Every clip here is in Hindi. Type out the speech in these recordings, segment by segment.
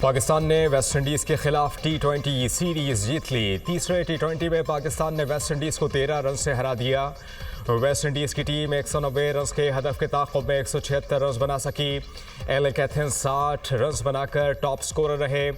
पाकिस्तान ने वेस्ट इंडीज़ के खिलाफ T20 सीरीज़ जीत ली। तीसरे T20 में पाकिस्तान ने वेस्ट इंडीज़ को 13 रन से हरा दिया। वेस्ट इंडीज़ की टीम 190 रन के हदफ के ताक़ुब में 176 रन बना सकी। एलेक एथेंस 60 रन बनाकर टॉप स्कोरर रहे।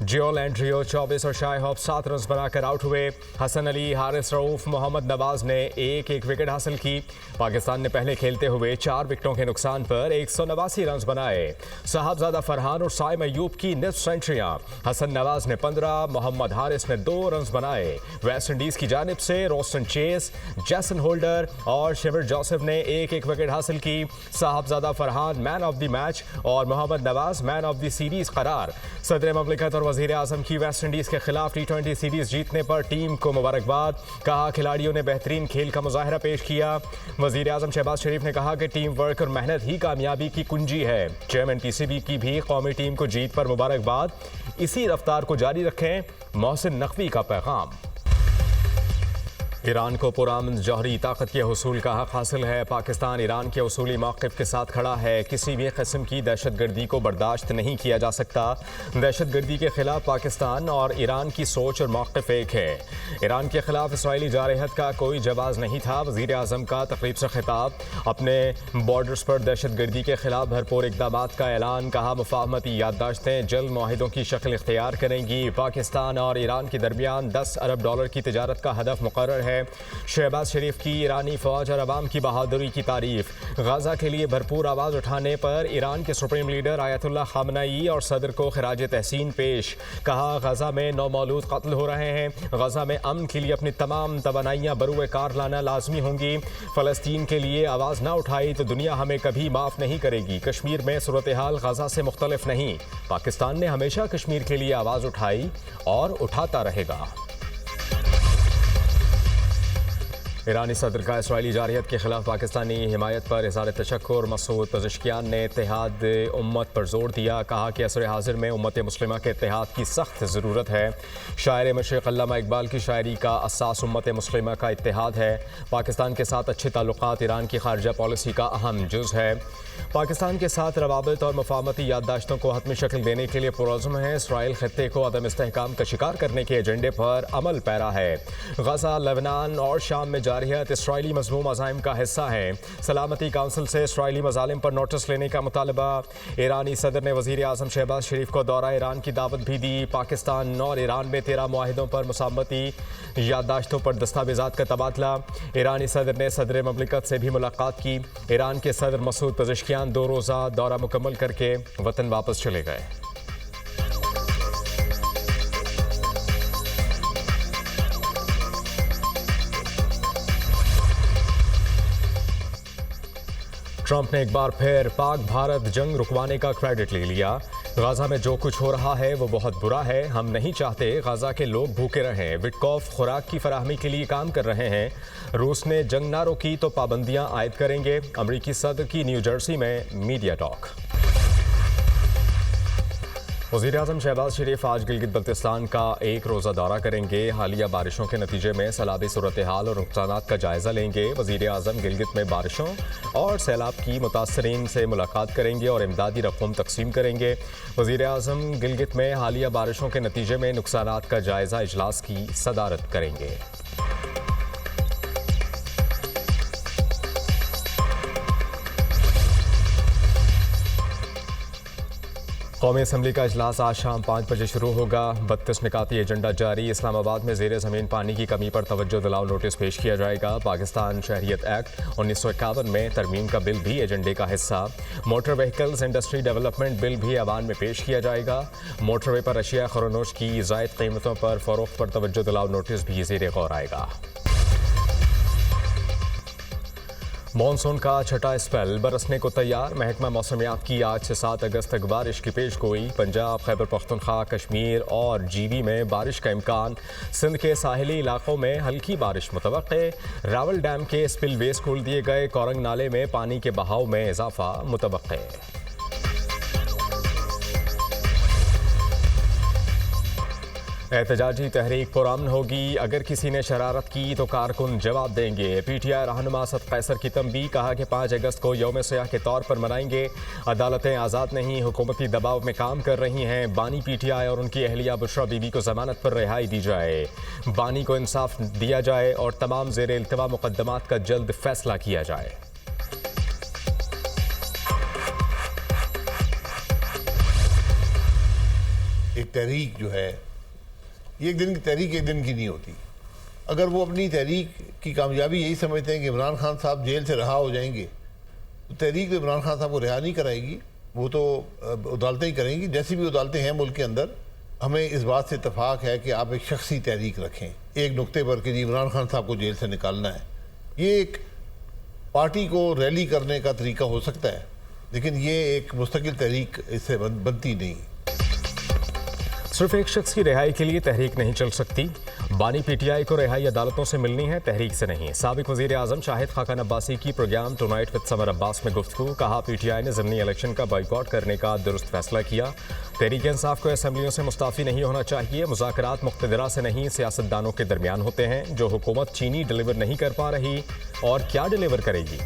जियोल एंड्रियो 24 और शाय होप 7 रन बनाकर आउट हुए। हसन अली, हारिस रऊफ, मोहम्मद नवाज ने एक एक विकेट हासिल की। पाकिस्तान ने पहले खेलते हुए 4 विकेटों के नुकसान पर 189 रन बनाए। साहबजादा फरहान और साइम अयूब की निस्फ सेंचुरियां। हसन नवाज ने 15, मोहम्मद हारिस ने 2 रन बनाए। वेस्ट इंडीज़ की जानिब से रोस्टन चेस, जैसन होल्डर और शिवर जोसेफ ने एक एक विकेट हासिल की। Sahibzada Farhan man of the match और Mohammad Nawaz man of the series करार। सदर ममलिकत और वज़ीर आज़म की वेस्ट इंडीज़ के खिलाफ T20 सीरीज़ जीतने पर टीम को मुबारकबाद। कहा खिलाड़ियों ने बेहतरीन खेल का मुजाहरा पेश किया। वज़ीर आज़म शहबाज शरीफ ने कहा कि टीम वर्क और मेहनत ही कामयाबी की कुंजी है। चेयरमैन PCB की भी कौमी टीम को जीत पर मुबारकबाद। इसी रफ्तार को जारी रखें, मोहसिन नकवी का पैगाम। ईरान को पुरअमन जौहरी ताकत के हुसूल का हक हासिल है। पाकिस्तान ईरान के उसूली मौक़िफ़ के साथ खड़ा है। किसी भी किस्म की दहशतगर्दी को बर्दाश्त नहीं किया जा सकता। दहशतगर्दी के खिलाफ पाकिस्तान और ईरान की सोच और मौक़िफ़ एक है। ईरान के खिलाफ इसराइली जारहत का कोई जवाब नहीं था। वज़ीर आज़म का तकरीब से खिताब। अपने बॉर्डर्स पर दहशतगर्दी के खिलाफ भरपूर इक़दाम का ऐलान। कहा मुफाहमती याददाश्तें जल्द मुआहिदों की शक्ल इख्तियार करेंगी। पाकिस्तान और ईरान के दरमियान $10 अरब की तिजारत का हदफ मुकर्रर है। शहबाज शरीफ की ईरानी फौज और अवाम की बहादुरी की तारीफ। गाजा के लिए भरपूर आवाज़ उठाने पर ईरान के सुप्रीम लीडर आयतुल्लाह खामनेई और सदर को खिराज तहसीन पेश। कहा गाजा में नौमौलूद कत्ल हो रहे हैं। गाजा में अमन के लिए अपनी तमाम तवानाइयाँ बरूए कार लाना लाजमी होंगी। फ़लस्तीन के लिए आवाज़ ना उठाई तो दुनिया हमें कभी माफ़ नहीं करेगी। कश्मीर में सूरत हाल गाजा से मुख्तलिफ नहीं। पाकिस्तान ने हमेशा कश्मीर के लिए आवाज़ उठाई और उठाता रहेगा। ईरानी सदर का इसराइली जारहत के खिलाफ पाकिस्तानी हिमायत पर इज़हार तशक्कुर। मसूद पज़ेश्कियान ने इत्तेहाद उम्मत पर जोर दिया। कहा कि असर हाजिर में उम्मत मुस्लिमा के इत्तेहाद की सख्त ज़रूरत है। शायर मशरिक़ अल्लामा इकबाल की शायरी का असास उम्मत मुस्लिमा का इत्तेहाद है। पाकिस्तान के साथ अच्छे ताल्लुकात ईरान की खारजा पॉलिसी का अहम जुज़ है। पाकिस्तान के साथ रवाबित और मुफाहमती याददाश्तों को हतमी शक्ल देने के लिए पुरज़्म है। इसराइल खत्ते को अदम इस्तेहकाम का शिकार करने के एजेंडे पर अमल पैरा है। गजा, लेबनान और शाम में जारहत इसराइली मज़मूम अज़ाइम का हिस्सा है। सलामती काउंसिल से इसराइली मज़ालिम पर नोटिस लेने का मुतालबा। ईरानी सदर ने वज़ीर आज़म शहबाज शरीफ को दौरा ईरान की दावत भी दी। पाकिस्तान और ईरान में 13 मुआहिदों पर मुसामती याददाश्तों पर दस्तावेज़ात का तबादला। ईरानी सदर ने सदर ममलिकत से भी मुलाकात की। ईरान के सदर मसूद पज़ेश्कियान 2 रोज़ा दौरा मुकम्मल करके वतन वापस चले गए। ट्रंप ने एक बार फिर पाक भारत जंग रुकवाने का क्रेडिट ले लिया। गाजा में जो कुछ हो रहा है वो बहुत बुरा है। हम नहीं चाहते गाजा के लोग भूखे रहें। विटकॉफ खुराक की फराहमी के लिए काम कर रहे हैं। रूस ने जंग ना रोकी तो पाबंदियां आयद करेंगे। अमरीकी सदर की न्यू जर्सी में मीडिया टॉक। वज़ीर आज़म शहबाज शरीफ आज गिलगित बल्तिस्तान का एक रोज़ा दौरा करेंगे। हालिया बारिशों के नतीजे में सैलाबी सूरत हाल और नुकसानात का जायज़ा लेंगे। वज़ीर आज़म गिलगित में बारिशों और सैलाब की मुतासरीन से मुलाकात करेंगे और इमदादी रकूम तकसीम करेंगे। वज़ीर आज़म गिलगित में हालिया बारिशों के नतीजे में नुकसानात का जायज़ा इजलास की सदारत करेंगे। कौमी असम्बली का इजलास आज शाम 5 बजे शुरू होगा। 32 निकाती एजेंडा जारी। इस्लामाबाद में ज़ेर ज़मीन पानी की कमी पर तवज्जो दिलाओ नोटिस पेश किया जाएगा। पाकिस्तान शहरियत एक्ट 1951 में तरमीम का बिल भी एजेंडे का हिस्सा। Motor vehicles industry development bill भी ऐवान में पेश किया जाएगा। मोटरवे पर अशिया खरोनोश की ज़ायद कीमतों पर फ़रोख्त पर तवज्जो दिलाओ नोटिस भी ज़ेर गौर आएगा। मॉनसून का छठा स्पेल बरसने को तैयार। महकमा मौसमियात की आज से 7 अगस्त तक बारिश की पेशगोई। पंजाब, खैबर पख्तूनख्वा, कश्मीर और जीबी में बारिश का इम्कान। सिंध के साहिली इलाकों में हल्की बारिश मुतवक्के। रावल डैम के स्पिलवेज खोल दिए गए। कोरंग नाले में पानी के बहाव में इजाफा मुतवक्के। एहतजाजी तहरीक पुरअमन होगी, अगर किसी ने शरारत की तो कारकुन जवाब देंगे। PTI रहनुमा असद कैसर की तंबीह, कहा कि 5 अगस्त को यौम सियाह के तौर पर मनाएंगे। अदालतें आज़ाद नहीं, हुकूमती दबाव में काम कर रही हैं। बानी PTI और उनकी अहलिया बुशरा बीबी को जमानत पर रिहाई दी जाए, बानी को इंसाफ दिया जाए और तमाम ज़ेर इल्तवा मुकदमात का जल्द फैसला किया जाए। एक तहरीक जो है, ये एक दिन की तहरीक एक दिन की नहीं होती। अगर वो अपनी तहरीक की कामयाबी यही समझते हैं कि इमरान खान साहब जेल से रहा हो जाएंगे, तो तहरीक तो इमरान खान साहब को रिहा नहीं कराएगी, वो तो अदालतें ही करेंगी। जैसी भी अदालतें हैं मुल्क के अंदर, हमें इस बात से इत्तफाक है कि आप एक शख्सी तहरीक रखें एक नुक्ते पर कि इमरान खान साहब को जेल से निकालना है। ये एक पार्टी को रैली करने का तरीका हो सकता है, लेकिन ये एक मुस्तकिल तहरीक इससे बनती नहीं। सिर्फ एक शख्स की रिहाई के लिए तहरीक नहीं चल सकती। बानी PTI को रिहाई अदालतों से मिलनी है, तहरीक से नहीं। साबिक वज़ीर आज़म शाहिद खाकान अब्बासी की programme tonight with Samar Abbas में गुफ्तगू, कहा PTI ने ज़िमनी इलेक्शन का बॉयकॉट करने का दुरुस्त फैसला किया। तहरीक इंसाफ को असम्बलियों से मुस्ताफ़ी नहीं होना चाहिए। मुज़ाकरात मुक़्तदरा से नहीं, सियासतदानों के दरमियान होते हैं। जो हुकूमत चीनी डिलीवर नहीं कर पा रही और क्या डिलीवर करेगी।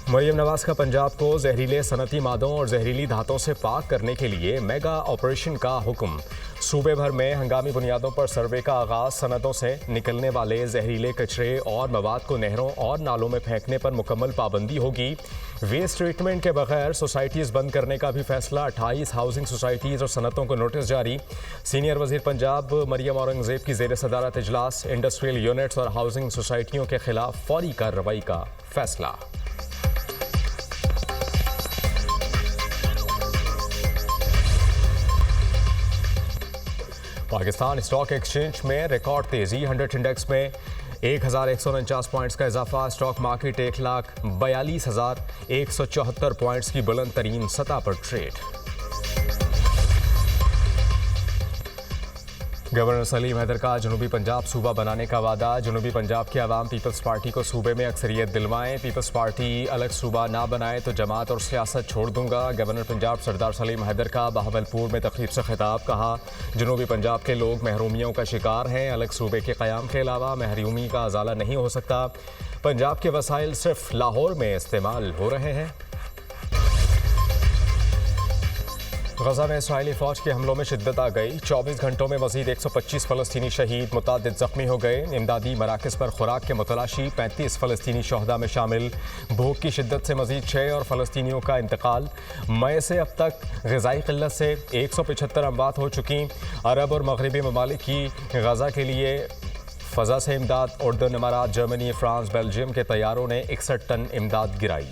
मरियम नवाज का पंजाब को जहरीले सनती मादों और जहरीली धातों से पाक करने के लिए मेगा ऑपरेशन का हुक्म। सूबे भर में हंगामी बुनियादों पर सर्वे का आगाज। सनतों से निकलने वाले जहरीले कचरे और मवाद को नहरों और नालों में फेंकने पर मुकम्मल पाबंदी होगी। वेस्ट ट्रीटमेंट के बगैर सोसाइटीज़ बंद करने का भी फैसला। 28 हाउसिंग सोसाइटीज़ और सनतों को नोटिस जारी। सीनियर वजीर पंजाब मरियम औरंगजेब की ज़ेर सदारत इजलास। इंडस्ट्रियल यूनिट्स और हाउसिंग सोसाइटियों के खिलाफ फौरी कार्रवाई का फैसला। पाकिस्तान स्टॉक एक्सचेंज में रिकॉर्ड तेजी। 100 इंडेक्स में 1149 पॉइंट्स का इजाफा। स्टॉक मार्केट 1,42,174 पॉइंट्स की बुलंद तरीन सतह पर ट्रेड। गवर्नर सलीम हैदर का जनूबी पंजाब सूबा बनाने का वादा। जनूबी पंजाब के अवाम पीपल्स पार्टी को सूबे में अक्सरियत दिलवाएं। पीपल्स पार्टी अलग सूबा ना बनाए तो जमात और सियासत छोड़ दूंगा। गवर्नर पंजाब सरदार सलीम हैदर का बहावलपुर में तकरीब से खिताब, कहा जनूबी पंजाब के लोग महरूमियों का शिकार हैं। अलग सूबे के क़याम के अलावा महरूमी का अजाला नहीं हो सकता। पंजाब के वसाइल सिर्फ लाहौर में इस्तेमाल हो रहे हैं। गजा में इसराइली फौज के हमलों में शिद्दत आ गई। 24 घंटों में मजीद 125 फ़लस्तीनी शहीद, मुतादिद जख्मी हो गए। इमदादी मराकज़ पर खुराक के मुतलाशी। 35 फ़लस्तीनी शहदा में शामिल। भूख की शिद्दत से मजीद 6 और फ़लस्तीनियों का इंतकाल। मई से अब तक ग़िज़ाई क़िल्लत से 175 अमवात हो चुकी। अरब और मगरबी ममालिक की गजा के लिए फ़ज़ा से इमदाद। उर्दन, इमारात, जर्मनी, फ्रांस, बेल्जियम के तैयारों ने 61 टन इमदाद गिराई।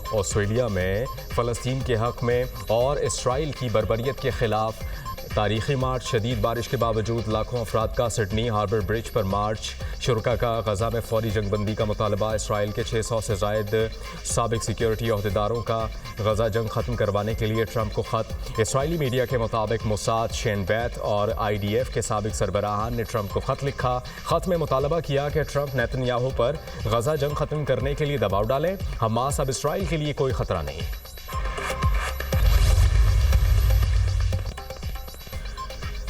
ऑस्ट्रेलिया में फ़लस्तीन के हक़ में और इसराइल की बर्बरियत के ख़िलाफ़ तारीख़ी मार्च। शदीद बारिश के बावजूद लाखों अफराद का सिडनी हार्बर ब्रिज पर मार्च। शुरका का गजा में फौरी जंगबंदी का मुतालबा। इसराइल के 600 से ज़ायद साबिक सिक्योरिटी अहदेदारों का गजा जंग ख़त्म करवाने के लिए ट्रंप को ख़त। इसराइली मीडिया के मुताबिक मोसाद, शेन बैत और IDF के साबिक सरबराहान ने ट्रंप को ख़त लिखा। ख़त में मुतालबा किया कि ट्रंप नेतन्याहू पर गजा जंग ख़त्म करने के लिए दबाव डालें। हमास अब इसराइल के लिए कोई ख़तरा नहीं।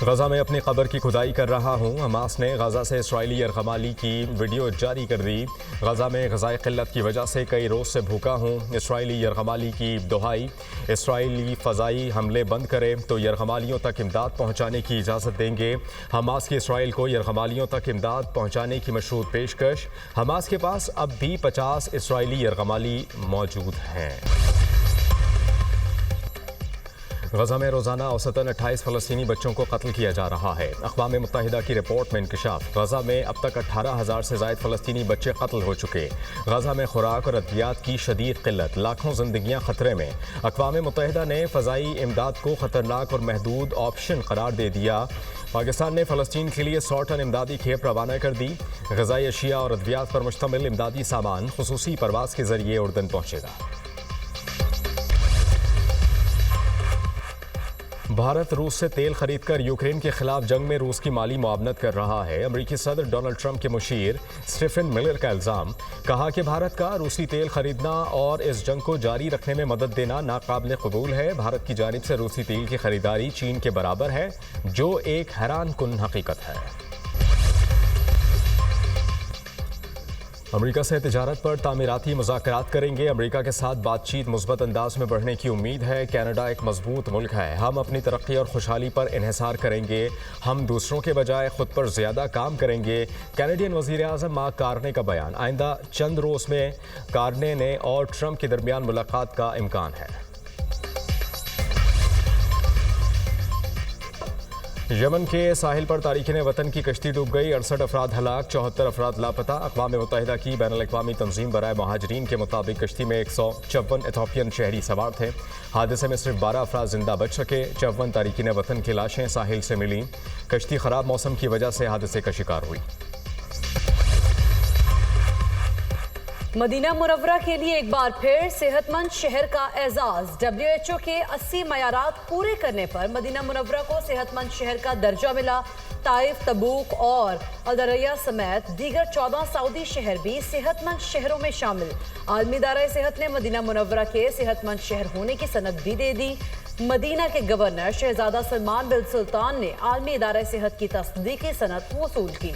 गजा में अपनी कब्र की खुदाई कर रहा हूँ। हमास ने गजा से इसराइली यरगमाली की वीडियो जारी कर दी। गजा में ग़िज़ाई क़िल्लत की वजह से कई रोज़ से भूखा हूँ। इसराइली यरगमाली की दोहाई। इसराइली फ़ज़ाई हमले बंद करें तो यरगमालियों तक इमदाद पहुँचाने की इजाज़त देंगे। हमास की इसराइल को यरगमालियों तक इमदाद पहुँचाने की मशरूत पेशकश। हमास के पास अब भी 50 इसराइली यरगमाली मौजूद हैं। गजा में रोज़ाना औसतन 28 फ़लस्तीनी बच्चों को कत्ल किया जा रहा है। अक़वाम मुत्तहिदा की रिपोर्ट में इंकशाफ। गजा में अब तक 18,000 से ज़ायद फ़लस्तीनी बच्चे कत्ल हो चुके। गजा में खुराक और अद्वियात की शदीद क़िल्लत, लाखों ज़िंदगियाँ ख़तरे में। अक़वाम मुत्तहिदा ने फ़ज़ाई इमदाद को ख़तरनाक और महदूद ऑप्शन करार दे दिया। पाकिस्तान ने फ़लस्तीन के लिए 100 टन इमदादी खेप रवाना कर दी। ग़िज़ाई अशिया और अद्वियात पर मुश्तमिल इमदादी सामान ख़ुसूसी परवाज़ के ज़रिए उर्दन पहुँचेगा। भारत रूस से तेल खरीदकर यूक्रेन के खिलाफ जंग में रूस की माली मुआवनत कर रहा है। अमेरिकी सदर डोनाल्ड ट्रंप के मुशीर स्टीफन मिलर का इल्जाम, कहा कि भारत का रूसी तेल खरीदना और इस जंग को जारी रखने में मदद देना नाकाबिल कबूल है। भारत की जानिब से रूसी तेल की खरीदारी चीन के बराबर है, जो एक हैरान कुन हकीकत है। अमेरिका से तिजारत पर तामीराती मुज़ाकरात करेंगे। अमेरिका के साथ बातचीत मुस्बत अंदाज में बढ़ने की उम्मीद है। कनाडा एक मजबूत मुल्क है, हम अपनी तरक्की और खुशहाली पर इन्हिसार करेंगे। हम दूसरों के बजाय खुद पर ज़्यादा काम करेंगे। कैनेडियन वज़ीर आज़म मार्क कार्ने का बयान, आइंदा चंद रोज़ में कार्ने ने और ट्रंप के दरमियान मुलाकात का इम्कान है। यमन के साहिल पर तारिकीन वतन की कश्ती डूब गई, 68 अफराद हलाक, 74 अफराद लापता। अक़वाम मुत्तहिदा की बैनुल-अक़वामी तंजीम बराए महाजरीन के मुताबिक कश्ती में 154 इथोपियन शहरी सवार थे। हादसे में सिर्फ 12 अफराद जिंदा बच सके। 54 तारिकीन वतन की लाशें साहिल से मिलीं। कश्ती खराब मौसम की वजह से हादसे का शिकार हुई। मदीना मुनव्वरा के लिए एक बार फिर सेहतमंद शहर का एजाज। WHO के 80 मयारात पूरे करने पर मदीना मुनव्वरा को सेहतमंद शहर का दर्जा मिला। ताइफ, तबूक और अल-दरया समेत दीगर 14 सऊदी शहर भी सेहतमंद शहरों में शामिल। आलमी इदारा सेहत ने मदीना मुनव्वरा के सेहतमंद शहर होने की सनद भी दे दी। मदीना के गवर्नर शहजादा सलमान बिन सुल्तान ने आलमी इदारा सेहत की तस्दीकी सनद वसूल की।